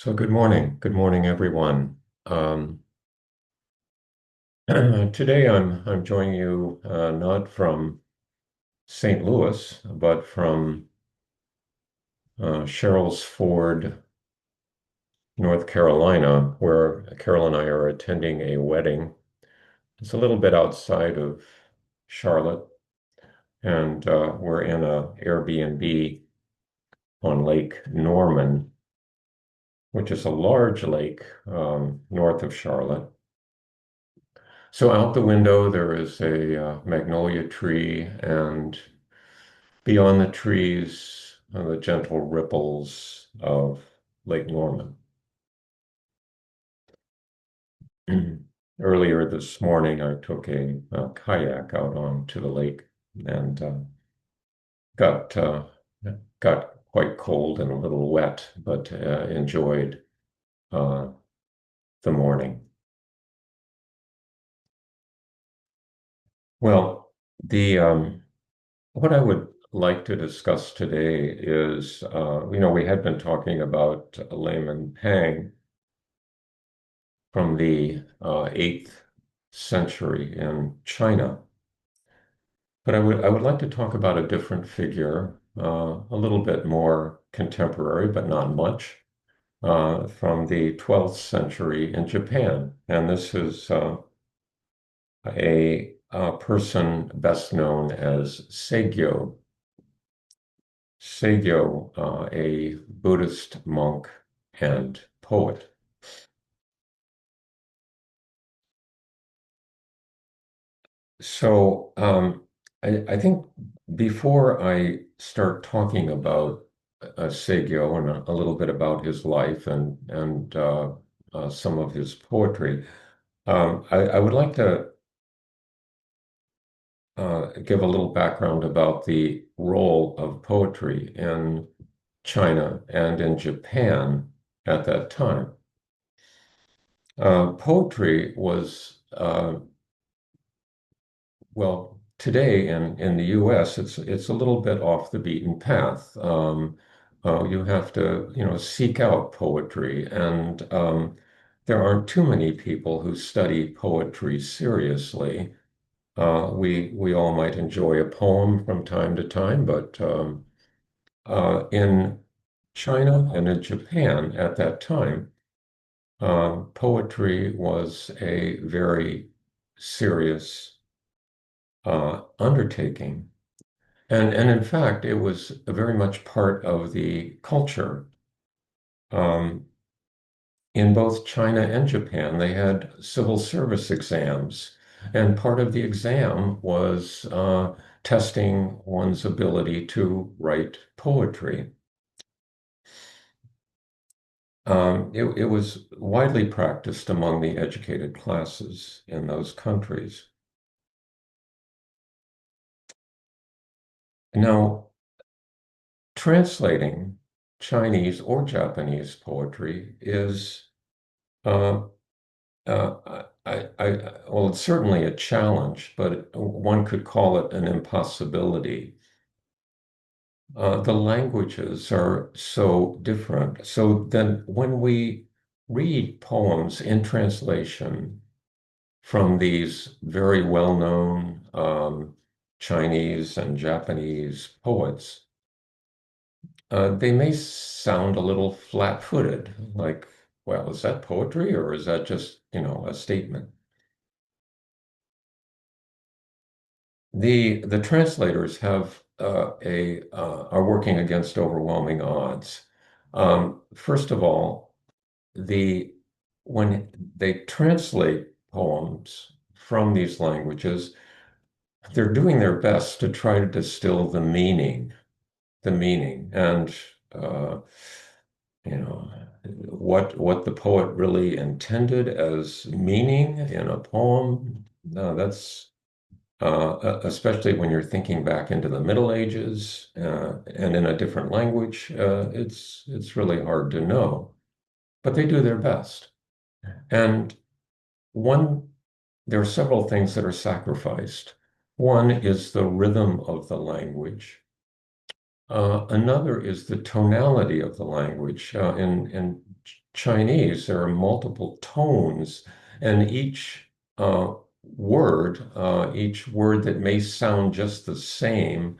So good morning. Good morning, everyone. Today I'm joining you not from St. Louis, but from Sherrills Ford, North Carolina, where Carol and I are attending a wedding. It's a little bit outside of Charlotte, and we're in a Airbnb on Lake Norman, which is a large lake north of Charlotte. So out the window, there is a magnolia tree, and beyond the trees, the gentle ripples of Lake Norman. Earlier this morning, I took a kayak out onto the lake and got got quite cold and a little wet, but enjoyed uh, the morning. Well, the what I would like to discuss today is, we had been talking about layman Pang from the 8th century in China. But I would like to talk about a different figure, a little bit more contemporary, but not much, from the 12th century in Japan. And this is a person best known as Saigyo. Saigyo, a Buddhist monk and poet. So I think before I start talking about Saigyo and a little bit about his life and some of his poetry, I would like to give a little background about the role of poetry in China and in Japan at that time. Poetry was well, today in the US, it's a little bit off the beaten path. You have to, seek out poetry, and there aren't too many people who study poetry seriously. We all might enjoy a poem from time to time, but in China and in Japan at that time, poetry was a very serious undertaking. And in fact, it was very much part of the culture. Um, in both China and Japan, they had civil service exams, and part of the exam was testing one's ability to write poetry. It was widely practiced among the educated classes in those countries. Now, translating Chinese or Japanese poetry is uh, well, it's certainly a challenge, but one could call it an impossibility. The languages are so different. So then when we read poems in translation from these very well-known Chinese and Japanese poets, they may sound a little flat-footed, like, well, is that poetry or is that just, a statement? The translators have a are working against overwhelming odds. First of all, the when they translate poems from these languages, they're doing their best to try to distill the meaning, and uh, you know what the poet really intended as meaning in a poem. No, that's especially when you're thinking back into the Middle Ages and in a different language, it's really hard to know. But they do their best. And one, there are several things that are sacrificed. One is the rhythm of the language. Another is the tonality of the language. In Chinese, there are multiple tones, and each word that may sound just the same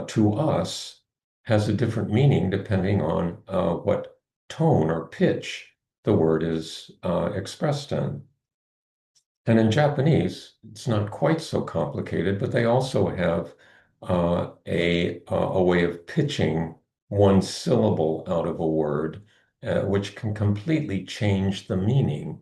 to us has a different meaning depending on what tone or pitch the word is expressed in. And in Japanese, it's not quite so complicated, but they also have a way of pitching one syllable out of a word, which can completely change the meaning.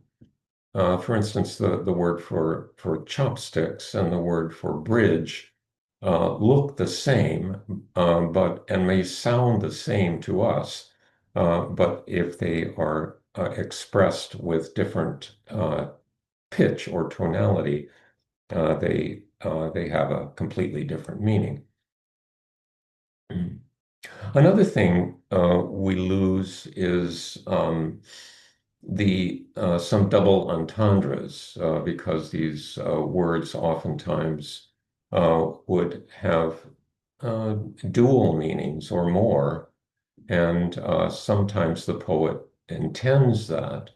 For instance, the word for chopsticks and the word for bridge look the same, but and may sound the same to us, but if they are expressed with different pitch or tonality, they have a completely different meaning. Another thing we lose is the some double entendres because these words oftentimes would have uh, dual meanings or more, and sometimes the poet intends that.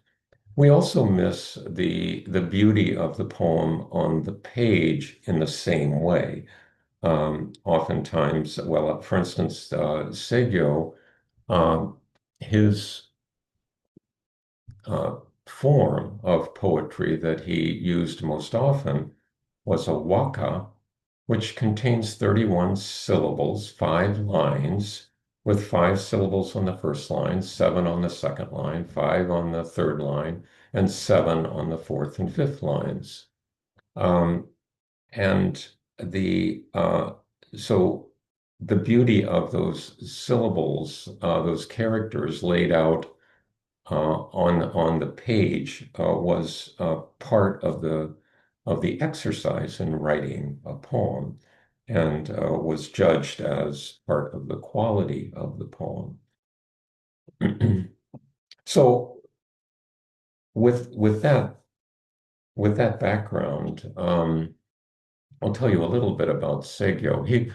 We also miss the beauty of the poem on the page in the same way. Oftentimes, well, for instance, Saigyo, um, his uh, form of poetry that he used most often was a waka, which contains 31 syllables, 5 lines, with 5 syllables on the first line, 7 on the second line, 5 on the third line, and 7 on the fourth and fifth lines. Um, and the so the beauty of those syllables, those characters laid out on the page was part of the exercise in writing a poem and was judged as part of the quality of the poem. So with that background, I'll tell you a little bit about Saigyo.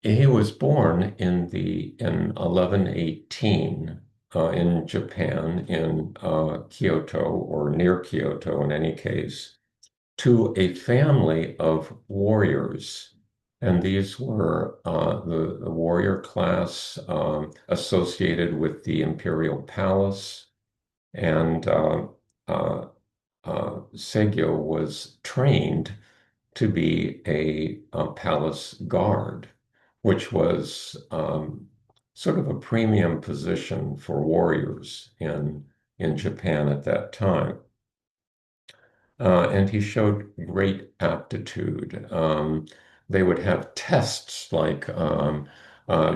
He was born in 1118 in Japan, in Kyoto or near Kyoto in any case, to a family of warriors. And these were the warrior class associated with the imperial palace. And Seigyo was trained to be a palace guard, which was sort of a premium position for warriors in Japan at that time. And he showed great aptitude. They would have tests like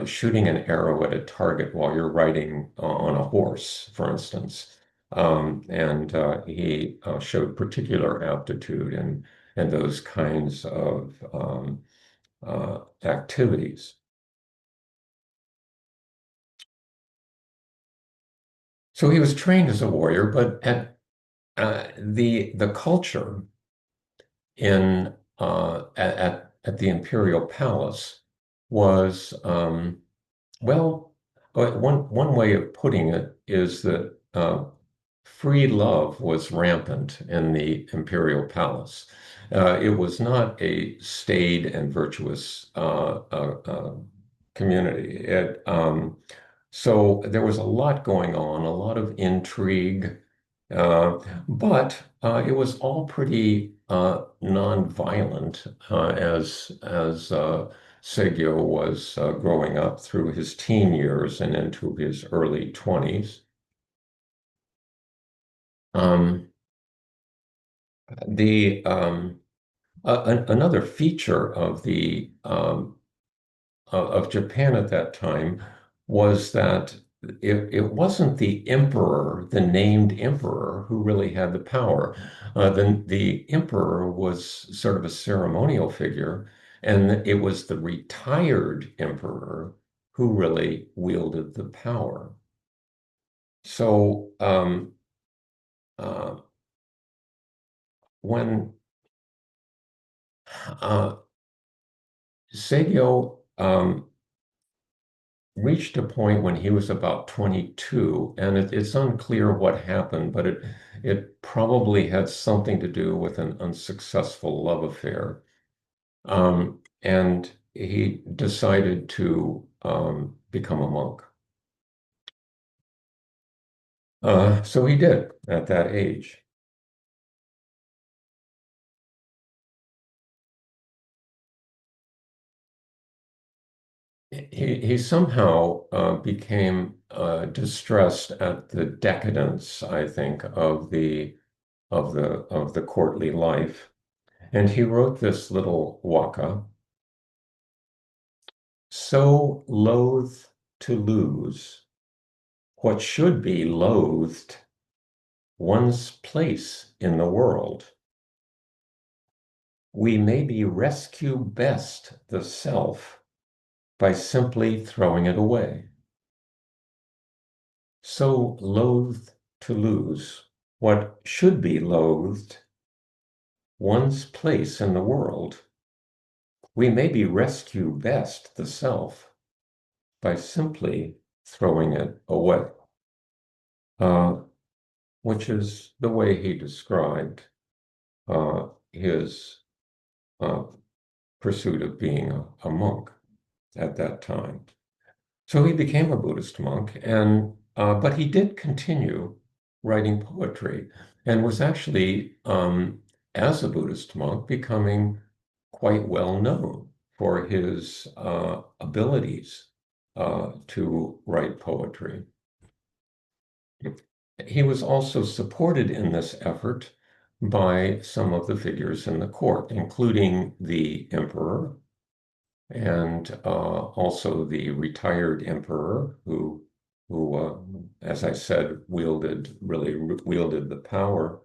shooting an arrow at a target while you're riding on a horse, for instance. And he showed particular aptitude in those kinds of activities. So he was trained as a warrior, but at the culture in at the imperial palace was well, one way of putting it is that free love was rampant in the imperial palace. It was not a staid and virtuous community. So there was a lot going on, a lot of intrigue, but it was all pretty non-violent as Saigyo was growing up through his teen years and into his early 20s. Um, the Another feature of the of Japan at that time was that it wasn't the emperor, the named emperor, who really had the power. The emperor was sort of a ceremonial figure, and it was the retired emperor who really wielded the power. So uh, when Seigyo reached a point when he was about 22, and it's unclear what happened, but it probably had something to do with an unsuccessful love affair. And he decided to become a monk. So he did at that age. He somehow became distressed at the decadence, I think, of the courtly life, and he wrote this little waka: "So loath to lose what should be loathed, one's place in the world. We maybe rescue best the self by simply throwing it away. So loath to lose what should be loathed, one's place in the world. We maybe rescue best the self by simply throwing it away," uh, which is the way he described his uh, pursuit of being a monk at that time. So he became a Buddhist monk, and but he did continue writing poetry and was actually, as a Buddhist monk, becoming quite well known for his abilities to write poetry. He was also supported in this effort by some of the figures in the court, including the emperor and also the retired emperor who, as I said, really wielded the power.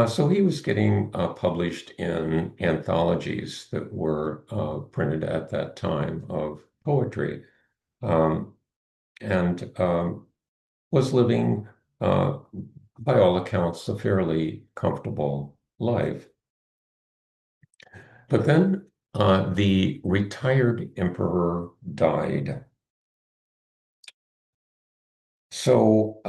So he was getting published in anthologies that were printed at that time of poetry, um, and was living, uh, by all accounts, a fairly comfortable life. But then the retired emperor died. So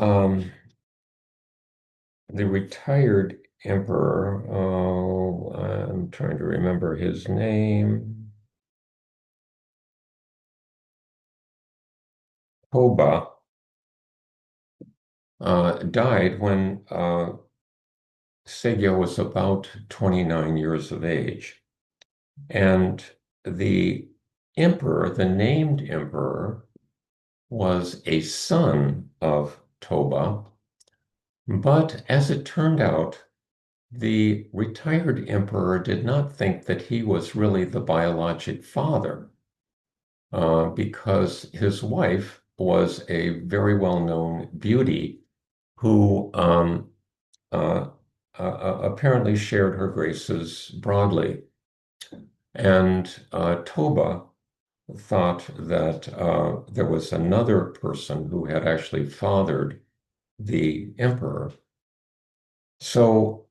the retired emperor, oh, I'm trying to remember his name, Toba, died when Saigyo was about 29 years of age. And the emperor, the named emperor, was a son of Toba. But as it turned out, the retired emperor did not think that he was really the biologic father, because his wife was a very well-known beauty who uh, apparently shared her graces broadly. And Toba thought that there was another person who had actually fathered the emperor. So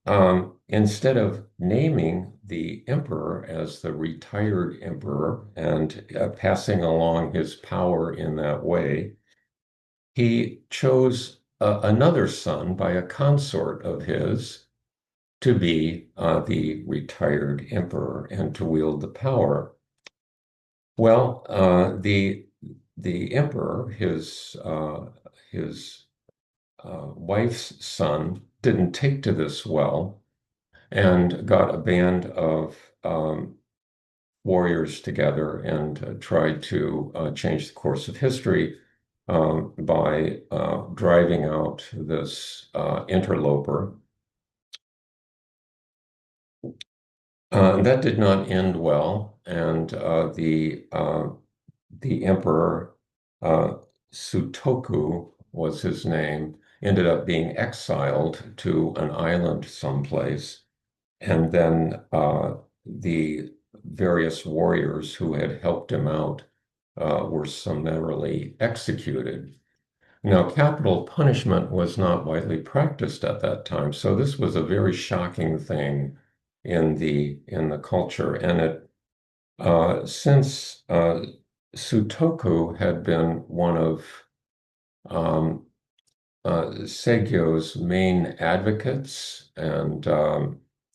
instead of naming the emperor as the retired emperor and passing along his power in that way, he chose another son by a consort of his to be the retired emperor and to wield the power. Well, the emperor, his wife's son, didn't take to this well and got a band of warriors together and tried to change the course of history by driving out this interloper. That did not end well, and the emperor, uh, Sutoku was his name, ended up being exiled to an island someplace. And then the various warriors who had helped him out were summarily executed. Now, capital punishment was not widely practiced at that time, so this was a very shocking thing in the culture. And it since Sutoku had been one of um, Saigyo's main advocates and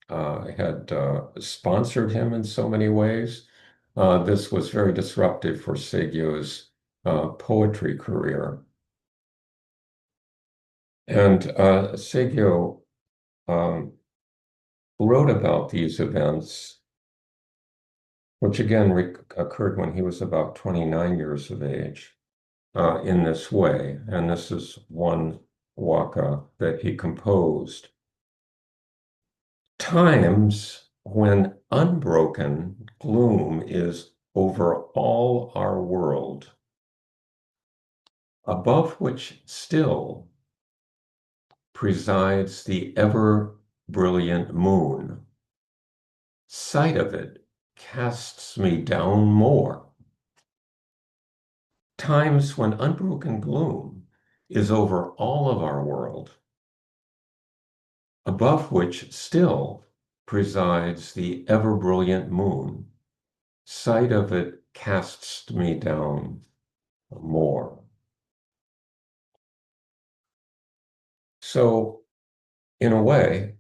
had sponsored him in so many ways. This was very disruptive for Saigyo's poetry career. And Saigyo um, wrote about these events, which again occurred when he was about 29 years of age, in this way. And this is one waka that he composed. Times when unbroken gloom is over all our world, above which still presides the ever brilliant moon. Sight of it casts me down more. Times when unbroken gloom is over all of our world, above which still presides the ever brilliant moon. Sight of it casts me down more. So, in a way,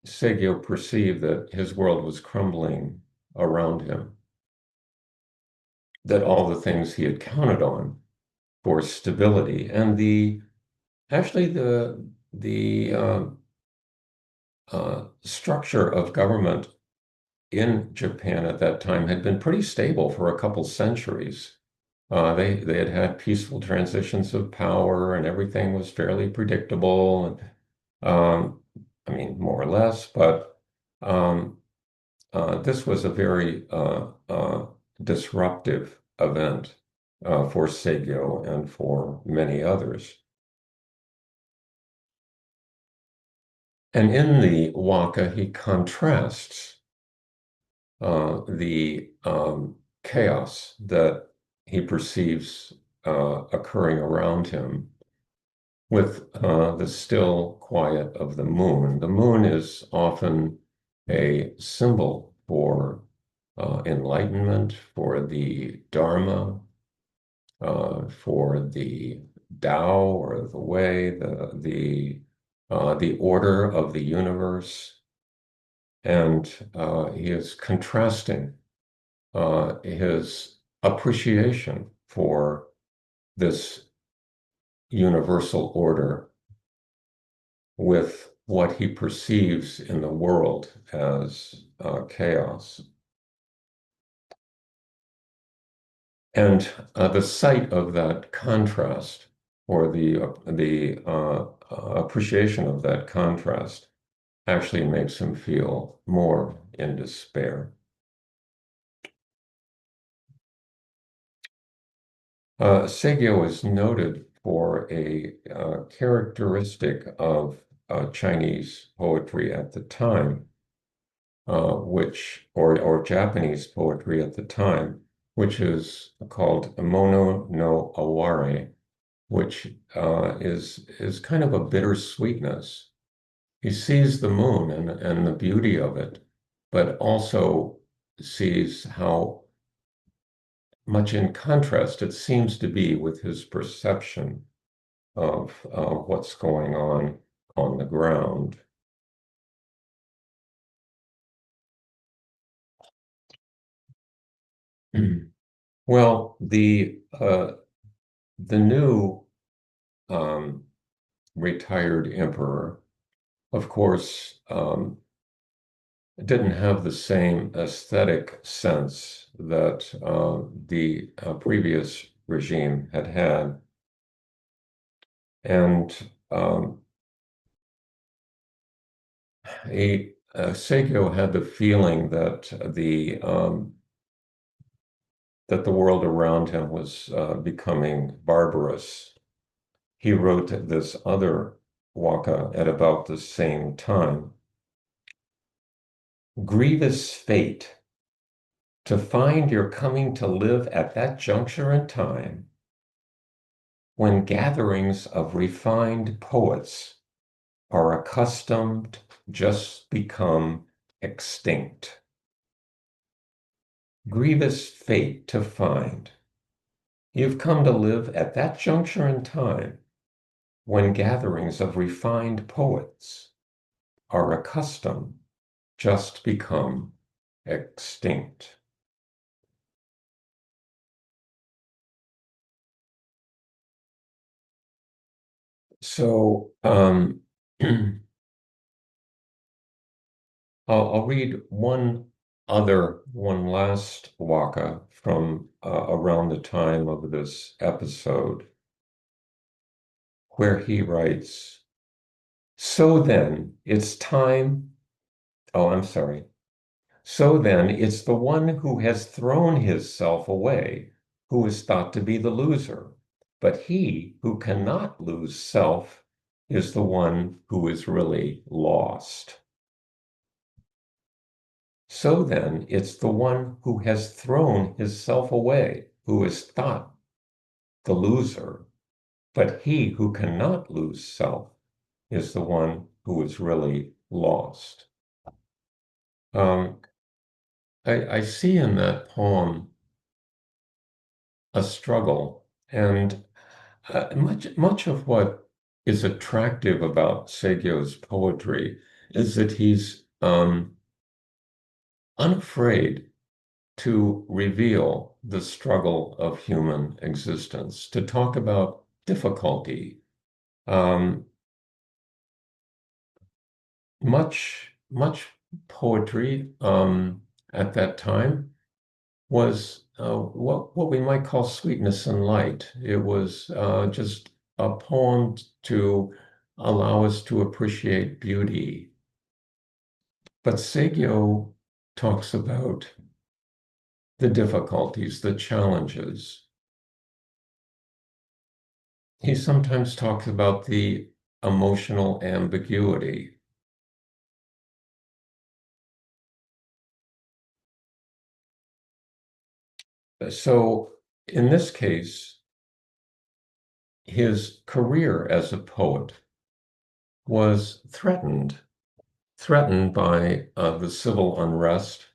Saigyo perceived that his world was crumbling around him, that all the things he had counted on for stability and the structure of government in Japan at that time had been pretty stable for a couple centuries. They had had peaceful transitions of power, and everything was fairly predictable. And I mean, more or less, but um, this was a very disruptive event for Saigyo and for many others. And in the waka, he contrasts the chaos that he perceives occurring around him with the still quiet of the moon. The moon is often a symbol for enlightenment, for the Dharma, for the Tao or the way, the order of the universe. And he is contrasting his appreciation for this universal order with what he perceives in the world as chaos. And the sight of that contrast, or the appreciation of that contrast, actually makes him feel more in despair. Saigyo is noted for a characteristic of Chinese poetry at the time, or Japanese poetry at the time, which is called mono no aware, which is kind of a bittersweetness. He sees the moon and the beauty of it, but also sees how much in contrast it seems to be with his perception of what's going on the ground. Well, the new um, retired emperor, of course, didn't have the same aesthetic sense that the previous regime had had. And Seiko had the feeling that the world around him was becoming barbarous. He wrote this other waka at about the same time. Grievous fate to find you're coming to live at that juncture in time when gatherings of refined poets are accustomed just become extinct. grievous fate to find. You've come to live at that juncture in time when gatherings of refined poets are accustomed just become extinct. So I'll read one last waka from around the time of this episode, where he writes, So then, it's time. Oh, I'm sorry. So then, it's the one who has thrown his self away who is thought to be the loser. But he who cannot lose self is the one who is really lost. So then, it's the one who has thrown his self away who is thought the loser. But he who cannot lose self is the one who is really lost. Um, I see in that poem a struggle, and much of what is attractive about Saigyo's poetry is that he's unafraid to reveal the struggle of human existence, to talk about difficulty. Um, much poetry at that time was what we might call sweetness and light. It was just a poem to allow us to appreciate beauty. But Saigyo talks about the difficulties, the challenges. He sometimes talks about the emotional ambiguity. So in this case, his career as a poet was threatened by the civil unrest,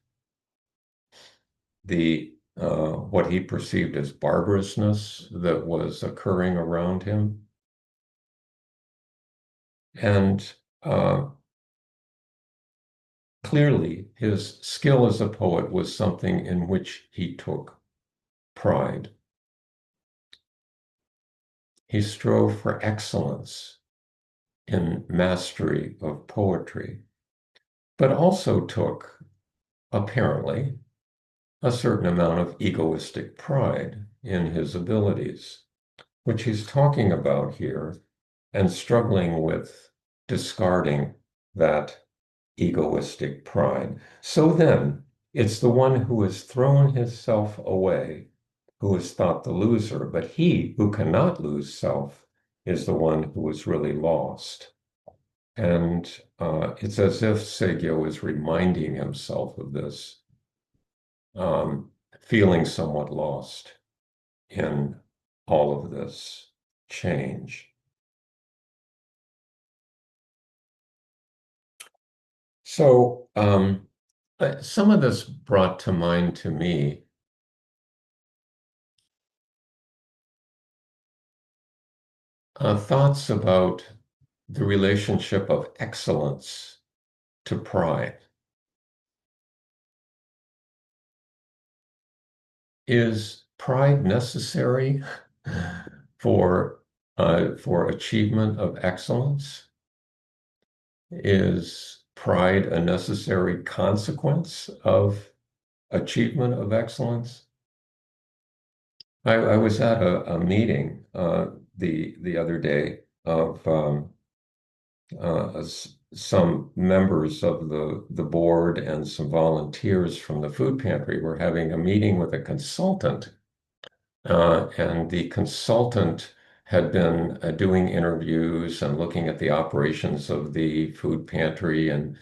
the what he perceived as barbarousness that was occurring around him, and clearly his skill as a poet was something in which he took pride. He strove for excellence in mastery of poetry, but also took, apparently, a certain amount of egoistic pride in his abilities, which he's talking about here and struggling with discarding that egoistic pride. So then, it's the one who has thrown his self away who is thought the loser, but he who cannot lose self is the one who is really lost. And it's as if Saigyo is reminding himself of this, feeling somewhat lost in all of this change. So some of this brought to mind to me thoughts about the relationship of excellence to pride. Is pride necessary for achievement of excellence? Is pride a necessary consequence of achievement of excellence? I was at a meeting the other day of some members of the board and some volunteers from the food pantry were having a meeting with a consultant. And the consultant had been doing interviews and looking at the operations of the food pantry and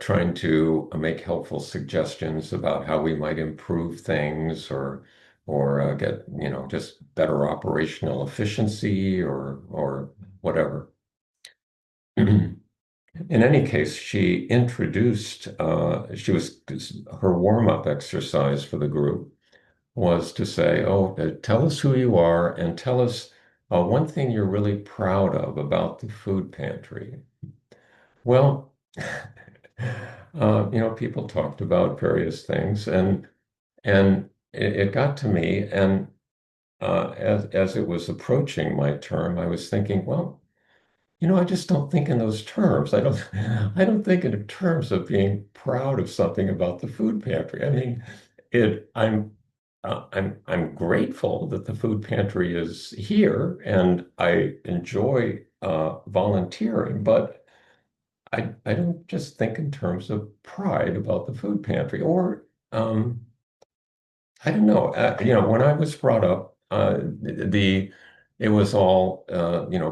trying to make helpful suggestions about how we might improve things or get, just better operational efficiency or whatever. In any case, she introduced, her warm-up exercise for the group was to say, oh, tell us who you are and tell us one thing you're really proud of about the food pantry. Well, people talked about various things, and it got to me, and as it was approaching my term, I was thinking, well, I just don't think in those terms. I don't think in terms of being proud of something about the food pantry. I mean, I'm grateful that the food pantry is here, and I enjoy volunteering, but I don't just think in terms of pride about the food pantry, or I don't know. When I was brought up, it was all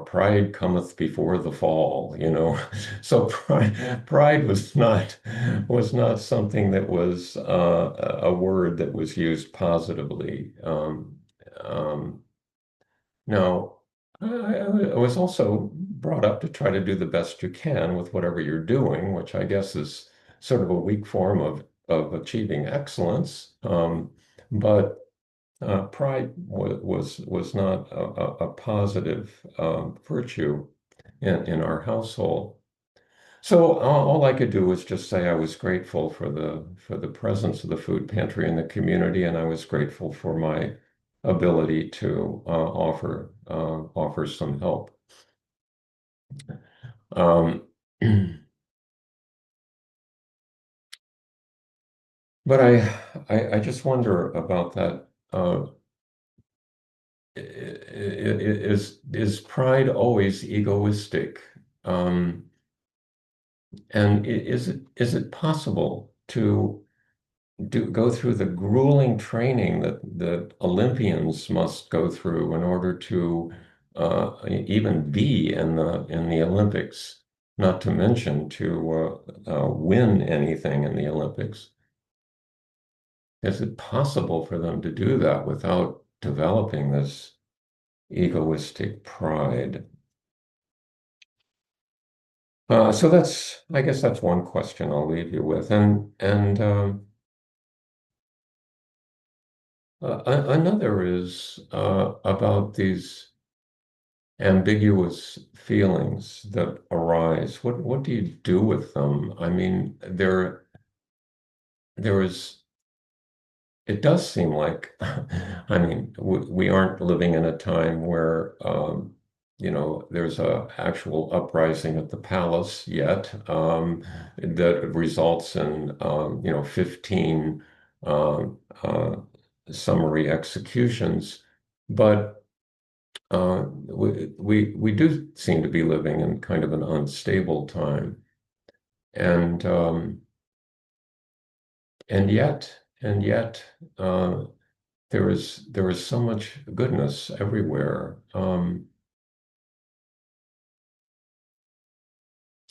pride cometh before the fall. So pride was not something that was a word that was used positively. Now, I was also brought up to try to do the best you can with whatever you're doing, which I guess is sort of a weak form of achieving excellence. But pride was not a positive virtue in our household. So all I could do was just say I was grateful for the presence of the food pantry in the community, and I was grateful for my ability to offer some help. Um, but I just wonder about that. Is pride always egoistic? Um, and is it possible to go through the grueling training that Olympians must go through in order to even be in the Olympics, not to mention to win anything in the Olympics? Is it possible for them to do that without developing this egoistic pride? So I guess that's one question I'll leave you with, and another is about these ambiguous feelings that arise. What do you do with them? I mean, there is. It does seem like, I mean, we aren't living in a time where, there's a actual uprising at the palace yet, that results in, 15 um, uh, summary executions. But we do seem to be living in kind of an unstable time, and and yet, uh, there is so much goodness everywhere.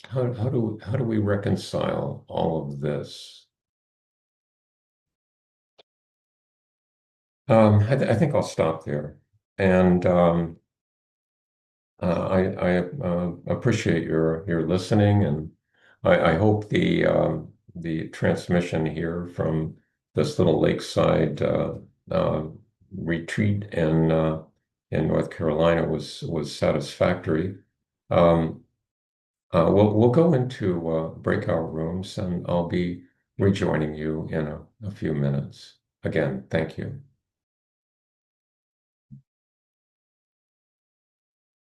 How do we reconcile all of this? I think I'll stop there, and I appreciate your listening, and I hope the transmission here from this little lakeside uh, retreat in North Carolina was satisfactory. Um, we'll go into breakout rooms, and I'll be rejoining you in a few minutes. Again, thank you.